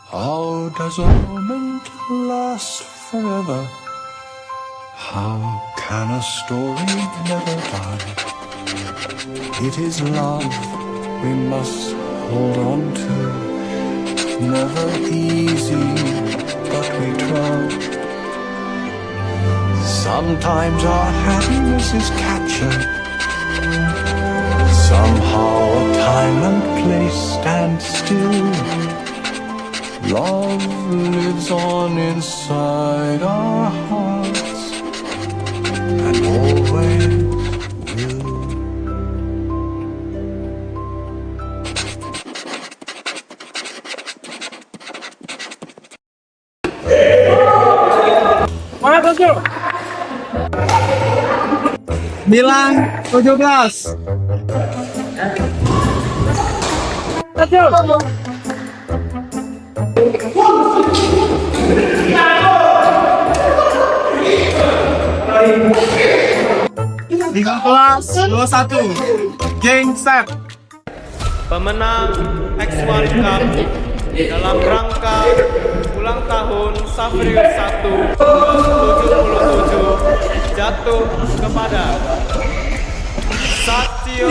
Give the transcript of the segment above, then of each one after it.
How does a moment last forever? How can a story never die? It is love we must hold on to. Never easy, but we try. Sometimes our happiness is captured. Somehow time and place stand still. Love lives on inside our hearts and always will. Mana Kosyo? 9, 17. Kosyo. Tiga kelas 21 Geng Set. Pemenang X1 Cup dalam rangka ulang tahun Safrius 1 77 jatuh kepada Satyo.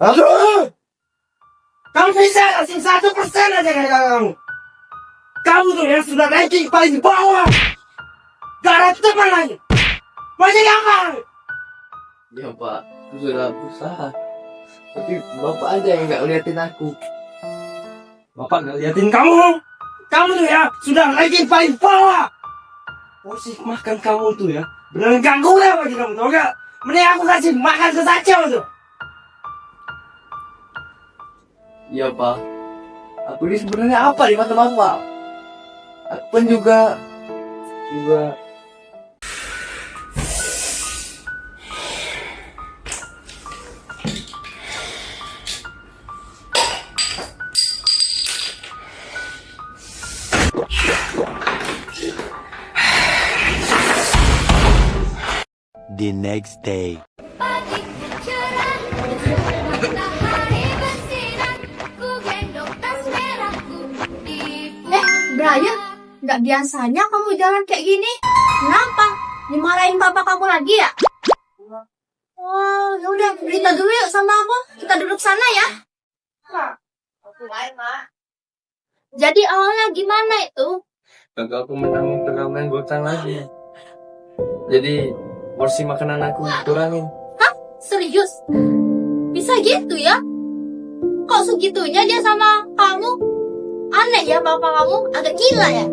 Aduh! Kamu bisa kasih 1% aja kayak kamu. Kamu tuh yang sudah ranking paling bawah. Gak ada teman lagi. Masih gampang. Ya Pak, aku sudah berusaha. Tapi Bapak aja yang nggak ngeliatin aku. Bapak gak liatin kamu. Kamu tuh ya sudah ranking paling bawah. Porsi makan kamu tuh ya beneran gak guna bagi kamu tau gak? Mending aku kasih makan ke Satyo tuh. Iya Pak, aku ini sebenarnya apa di mata Bapak? Aku kan juga The next day. Pagi cerah, matahari bersinar, ku gendong tas merahku di Brian, nggak biasanya kamu jalan kayak gini. Kenapa? Dimarahin papa kamu lagi ya? Oh, ya udah berita dulu yuk sama aku. Kita duduk sana ya. Aku main, Mak. Jadi awalnya gimana itu? Kakak aku menang turnamen bulu tangkis lagi. Jadi porsi makanan aku kurangin. Hah? Serius? Bisa gitu ya? Kok segitunya dia sama kamu? Aneh ya papa kamu, agak gila ya?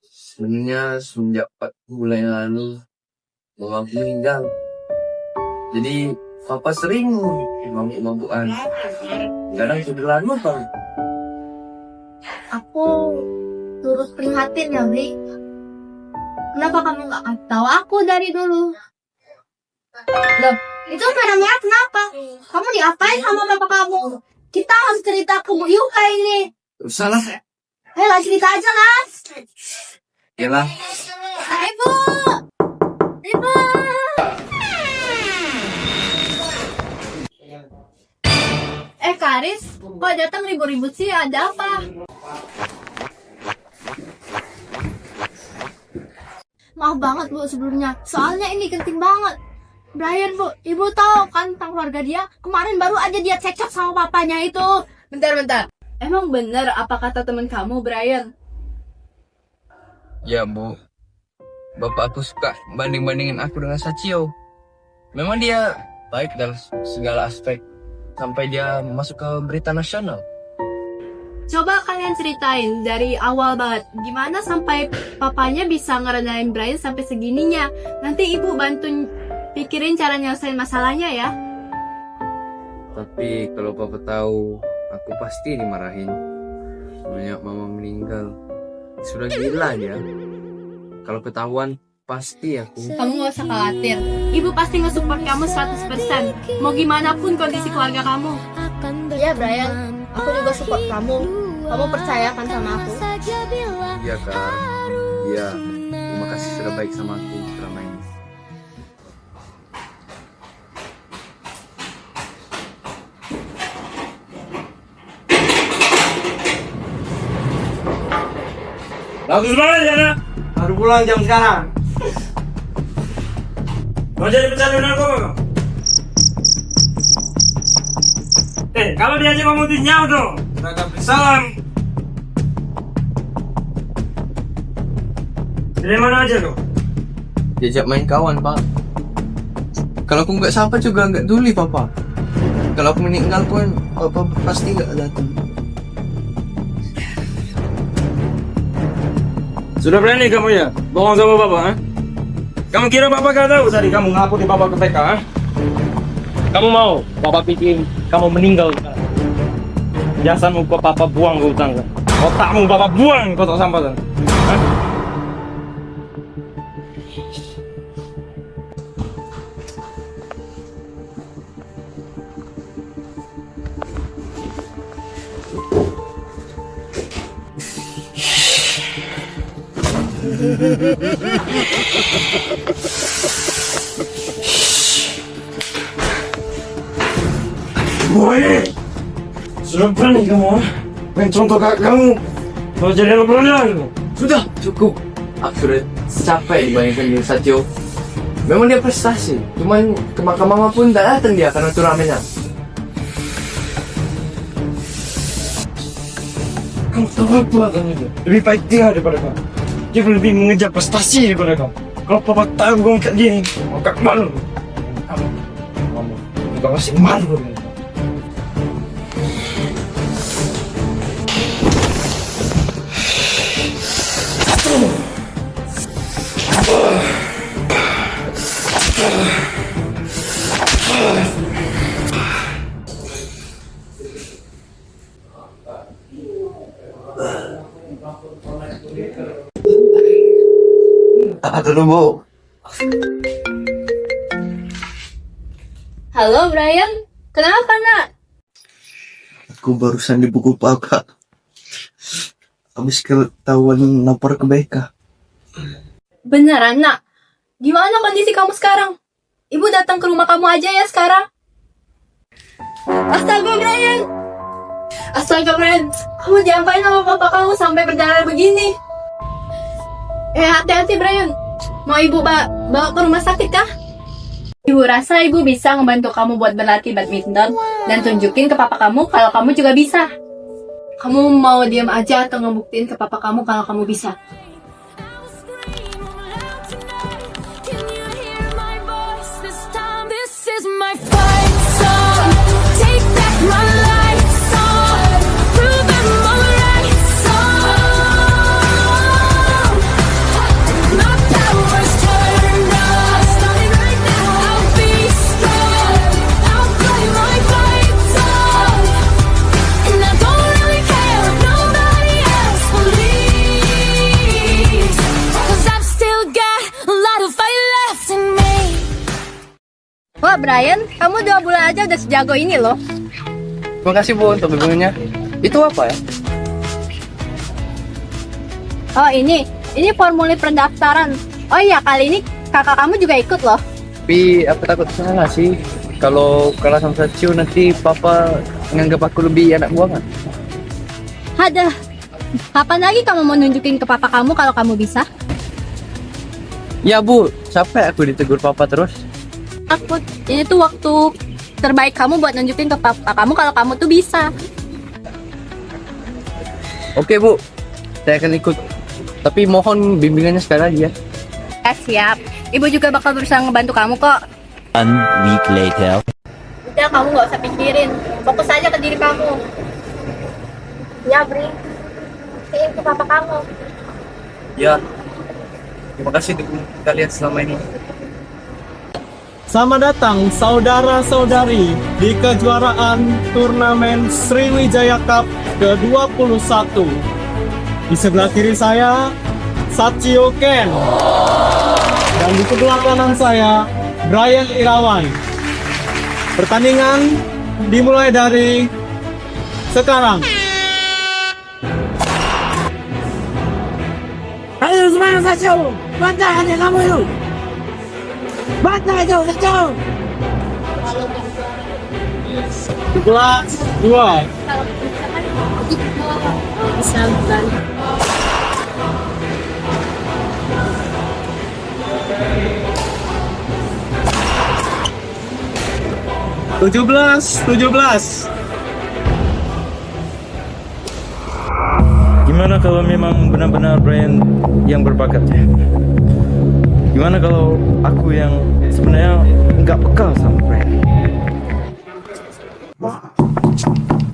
Sebenarnya semenjak 4 bulan yang lalu Bapak aku meninggal. Jadi Papa sering mabuk-mabukan. Kadang sudah lama Pak. Aku turut prihatin ya, Bri. Kenapa kamu nggak kasih tahu aku dari dulu? Loh, itu merah-merah kenapa? Kamu diapain sama papa kamu? Kita harus cerita ke Bu Yuka ini. Salah. Lah cerita aja lah. Yalah. Ibu! Ibu! Karis, kok datang ribut-ribut sih? Ada apa? Maaf banget Bu sebelumnya, soalnya ini penting banget. Brian Bu, Ibu tahu kan tentang keluarga dia? Kemarin baru aja dia cekcok sama papanya itu. Bentar. Emang bener apa kata temen kamu, Brian? Ya Bu, Bapak aku suka banding-bandingin aku dengan Satyo. Memang dia baik dalam segala aspek. Sampai dia masuk ke berita nasional. Coba kalian ceritain dari awal banget, gimana sampai papanya bisa ngerendahin Brian sampai segininya. Nanti ibu bantu pikirin cara nyelesain masalahnya ya. Tapi kalau Papa tahu, aku pasti dimarahin. Sebenarnya Mama meninggal. Sudah gila dia. Kalau ketahuan, pasti aku. Kamu gak usah khawatir. Ibu pasti nge-support kamu 100%. Mau gimana pun kondisi keluarga kamu. Iya Brian, aku juga support kamu. Kamu percaya kan sama aku? Iya Kak. Iya. Terima kasih sudah baik sama aku selama ini. Bagus banget ya nak. Baru pulang jam sekarang. Mau jadi pecandu narkoba kau? Kalau diajak ngomong tuh nyaw dong. Mereka beri salam. Dari mana aja kau? Diajak main kawan, Pak. Kalau aku nggak sampai juga nggak peduli, Papa. Kalau aku meninggal pun, Papa pasti nggak datang. Sudah berani kamu ya? Bohong sama Bapak, ha? Kamu kira Bapak gak tahu tadi kamu ngaku di Bapak ke TK, ha? Kamu mau Bapak pikir kamu meninggal sekarang? Jasadmu Bapak buang ke hutan, kan? Otakmu Bapak buang ke kotak sampah, kan? Ha? Boy, sudah berani kamu, ha? Main contoh kakak kamu. Mau jadi anak berani kamu. Sudah, cukup. Aku sudah capek dibandingkan dengan Satyo. Memang dia prestasi, cuman ke makam mama pun tak datang dia karena turnamennya. Kamu tahu apa kamu itu? Lebih baik dia daripada kamu. Dia lebih mengejar prestasi daripada kamu. Kalau Papa tahu kamu kat dia, maka malu. Kamu juga masih malu dengan kamu. Aduh, Bu. Halo Brian, kenapa nak? Aku barusan dipukul Pak. Habis ketahuan lapor ke BK. Beneran nak? Gimana kondisi kamu sekarang? Ibu datang ke rumah kamu aja ya sekarang. Astaga Brian, astaga Brian, kamu diapain sama papa kamu sampai berdarah begini? Hati-hati Brian, mau ibu bawa ke rumah sakit kah? Ibu rasa ibu bisa ngebantu kamu buat berlatih badminton dan tunjukin ke papa kamu kalau kamu juga bisa. Kamu mau diam aja atau ngebuktiin ke papa kamu kalau kamu bisa? Can you hear my voice this time? This is my fight song. Take back my life song. Prove I'm alright song. My power's turned on. Starting right now, I'll be strong. I'll play my fight song. And I don't really care if nobody else believes. 'Cause I've still got a lot of fight left in me. Wah Brian, kamu 2 bulan aja udah sejago ini loh. Terima kasih, Bu, untuk dukungannya. Itu apa ya? Oh ini formulir pendaftaran. Oh iya, kali ini kakak kamu juga ikut loh. Tapi aku takut salah sih. Kalau kalah sama Satyo nanti Papa nganggap aku lebih anak buangan. Ada. Kapan lagi kamu mau nunjukin ke papa kamu kalau kamu bisa? Ya, Bu, capek aku ditegur Papa terus. Takut. Ini tuh waktu terbaik kamu buat nunjukin ke papa kamu kalau kamu tuh bisa. Oke, Bu. Saya akan ikut. Tapi mohon bimbingannya sekali lagi ya. Ya siap. Ibu juga bakal berusaha ngebantu kamu kok. 1 week later. Udah kamu nggak usah pikirin. Fokus aja ke diri kamu. Ya Bri. Kirim ke papa kamu. Ya. Terima kasih untuk kalian selama ini. Selamat datang saudara-saudari di kejuaraan turnamen Sriwijaya Cup ke-21. Di sebelah kiri saya, Satyo Ken. Dan di sebelah kanan saya, Brian Irawan. Pertandingan dimulai dari sekarang. Ayo semangat Sacho. Bantah aja kamu itu. Bantah itu Sacho. 11-2. Bisa bukan. Tujuh belas. Gimana kalau memang benar-benar Brian yang berbakat? Gimana kalau aku yang sebenarnya nggak peka sama Brian?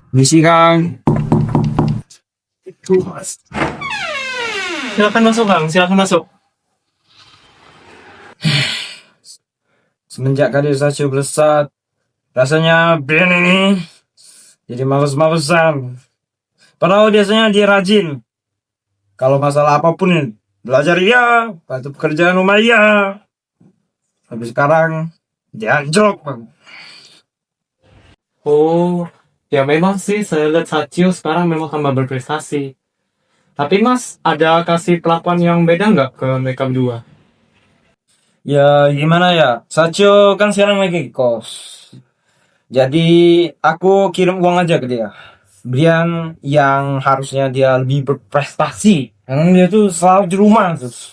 Misi Kang. Silakan masuk Kang, silakan masuk. Semenjak kadir Sacho melesat, rasanya Brian ini jadi males-malesan. Padahal biasanya dia rajin. Kalau masalah apapun, belajar iya, bantu pekerjaan rumah iya. Tapi sekarang, dia anjlok, Bang. Oh, ya memang sih saya lihat Sacio sekarang memang tambah berprestasi. Tapi Mas, ada kasih perlakuan yang beda nggak ke mereka berdua? Ya gimana ya, Sacho kan sekarang lagi kos. Jadi aku kirim uang aja ke dia. Brian yang harusnya dia lebih berprestasi, karena dia tuh selalu di rumah terus.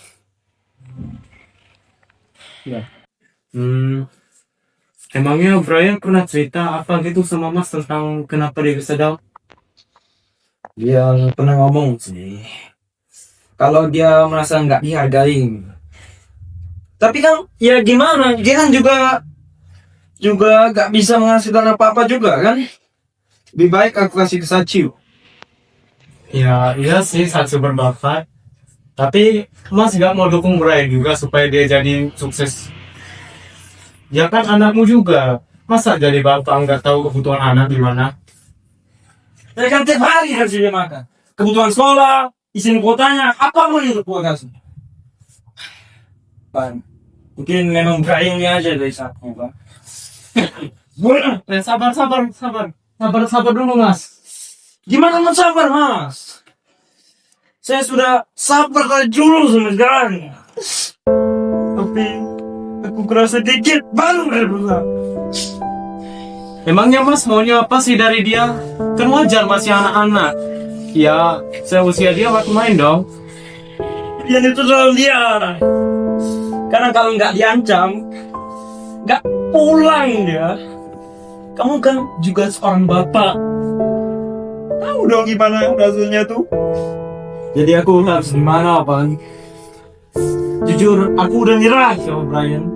Emangnya Brian pernah cerita apa gitu sama Mas tentang kenapa dia bisa down? Dia pernah ngomong sih, kalau dia merasa nggak dihargai. Tapi kan ya gimana, dia kan juga nggak bisa menghasilkan apa-apa juga kan. Lebih baik aku kasih ke Sacho. Ya, iya sih Sacio berbakat. Tapi Mas nggak mau dukung Brian juga supaya dia jadi sukses. Ya kan anakmu juga. Masa jadi bapak nggak tahu kebutuhan anak di mana? Ya kan tiap hari harus dia makan. Kebutuhan sekolah, izin kuotanya, apa pun itu gua kasih. Bang, mungkin memang Brian-nya aja dari Sacho, Bang. Sabar dulu Mas. Gimana mau sabar, Mas? Saya sudah sabar dari dulu sampai sekarang. Tapi aku kerasa dikit baru dari berusaha. Emangnya Mas maunya apa sih dari dia? Kan wajar masih anak-anak. Ya, seusia dia waktu main dong. Dia itu terlalu liar. Karena kalau nggak diancam, nggak pulang dia. Kamu kan juga seorang bapak. Tahu dong gimana rasanya tuh. Jadi aku harus gimana, Bang? Jujur, aku udah nyerah sama Brian.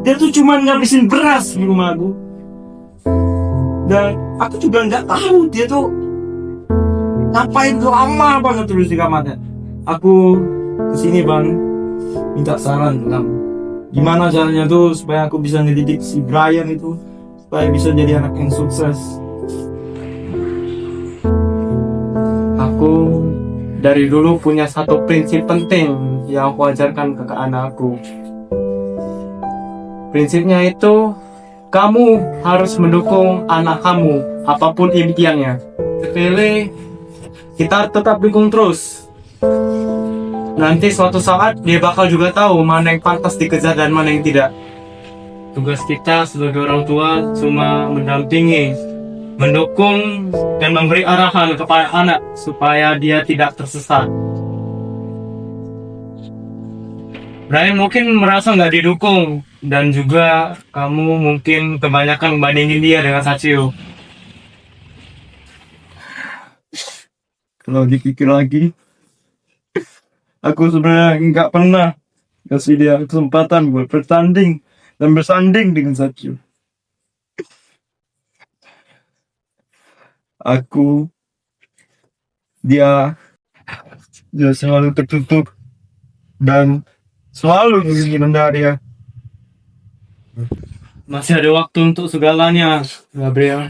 Dia tuh cuma ngabisin beras di rumah aku. Dan aku juga nggak tahu dia tuh ngapain tuh lama banget terus di kamarnya. Aku kesini, Bang, minta saran dengan gimana caranya tuh supaya aku bisa ngedidik si Brian itu supaya bisa jadi anak yang sukses. Aku dari dulu punya satu prinsip penting yang aku ajarkan ke anakku. Prinsipnya itu, kamu harus mendukung anak kamu apapun impiannya. Sepele, kita tetap dukung terus. Nanti suatu saat dia bakal juga tahu mana yang pantas dikejar dan mana yang tidak. Tugas kita sebagai orang tua cuma mendampingi, mendukung, dan memberi arahan kepada anak supaya dia tidak tersesat. Brian mungkin merasa nggak didukung, dan juga kamu mungkin kebanyakan membandingin dia dengan Sacio. Kalau dipikir lagi, aku sebenarnya nggak pernah kasih dia kesempatan buat bertanding dan bersanding dengan Sacho. Dia selalu tertutup dan selalu ingin rendah dia. Masih ada waktu untuk segalanya, Gabriel.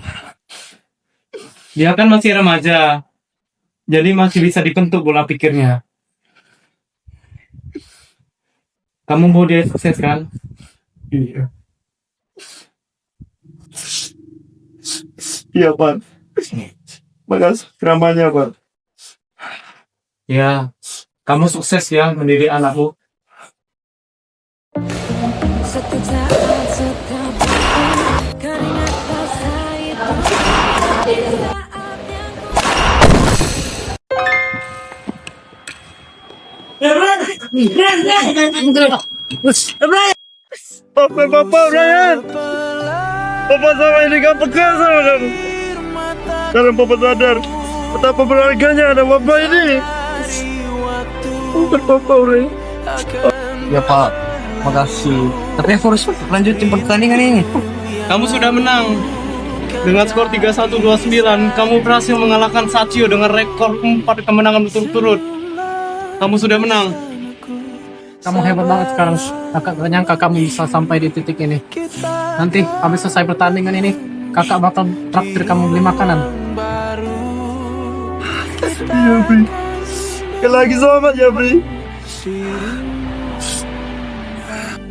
Dia kan masih remaja, jadi masih bisa dibentuk pola pikirnya. Kamu mau dia sukses kan? Iya. Iya, Pak. Makasih ramanya, Pak. Ya, kamu sukses ya mendidik anakmu. Papa, Brian. Papa sama ini gak peka sama kamu. Sekarang Papa sadar betapa berharganya ada Papa ini. Bukan Papa, Brian. Ya Pak, makasih. Tapi aku harus lanjutin pertandingan ini. Kamu sudah menang. Dengan skor 31-29, kamu berhasil mengalahkan Sachio dengan rekor 4 kemenangan berturut-turut. Kamu sudah menang. Kamu hebat banget sekarang. Kakak gak nyangka kamu bisa sampai di titik ini. Nanti habis selesai pertandingan ini, kakak bakal traktir kamu beli makanan. Iya, Bri. Sekali lagi selamat ya, Bri.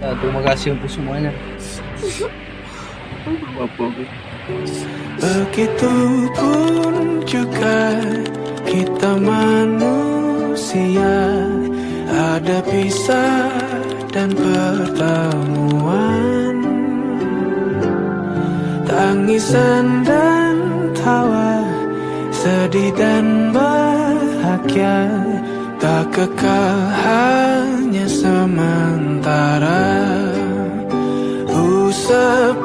Ya, terima kasih untuk semuanya. Begitupun juga kita manusia, ada pisah dan pertemuan, tangisan dan tawa, sedih dan bahagia, tak kekal hanya sementara. Usap